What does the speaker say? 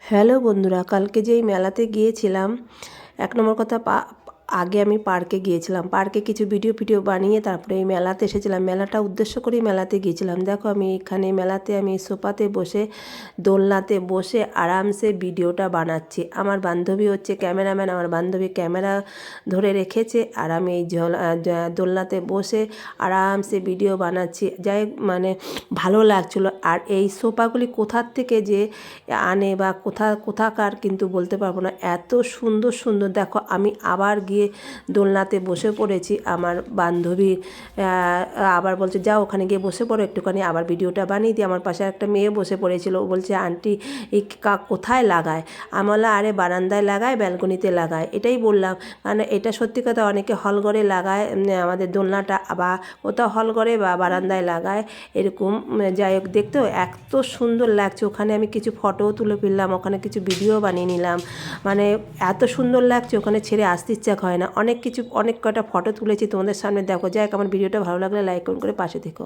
Hello বন্ধুরা, কালকে যেই মেলাতে গিয়েছিলাম, এক নম্বর কথা আগে আমি পার্কে গিয়েছিলাম। পার্কে কিছু ভিডিও বানিয়ে তারপরে এই মেলাতে এসেছিলাম। মেলাটা উদ্দেশ্য করেই মেলাতে গিয়েছিলাম। দেখো আমি এখানে মেলাতে আমি সোফাতে বসে দোলনাতে বসে আরামসে ভিডিওটা বানাচ্ছি। আমার বান্ধবী হচ্ছে ক্যামেরাম্যান, আমার বান্ধবী ক্যামেরা ধরে রেখেছে আর আমি এই দোলনাতে বসে আরামসে ভিডিও বানাচ্ছি। যাই মানে ভালো লাগছিলো। আর এই সোফাগুলি কোথার থেকে যে আনে বা কোথাকার কিন্তু বলতে পারবো না, এত সুন্দর সুন্দর। দেখো আমি আবার গিয়ে দোলনাতে বসে পড়েছি। আমার বান্ধবী আবার বলছে যাও ওখানে গিয়ে বসে পড়ো একটুখানি, আবার ভিডিওটা বানিয়ে দিই। আমার পাশে একটা মেয়ে বসে পড়েছিল, ও বলছে আন্টি এই কোথায় লাগায়? আমি বললাম আরে বারান্দায় লাগায়, ব্যালকনিতে লাগায়। এটাই বললাম, কারণ এটা সত্যি কথা, অনেকে হলঘরে লাগায় আমাদের দোলনাটা, বা কোথাও হলঘরে বা বারান্দায় লাগায় এরকম। যাই হোক, দেখতেও এত সুন্দর লাগছে। ওখানে আমি কিছু ফটোও তুলে ফেললাম, ওখানে কিছু ভিডিও বানিয়ে নিলাম। মানে এত সুন্দর লাগছে, ওখানে ছেড়ে আসতে ইচ্ছা হয় না। অনেক কটা ফটো তুলেছি তোমাদের সামনে, দেখো। যাই হোক, আমার ভিডিওটা ভালো লাগলে লাইক করে পাশে থেকো।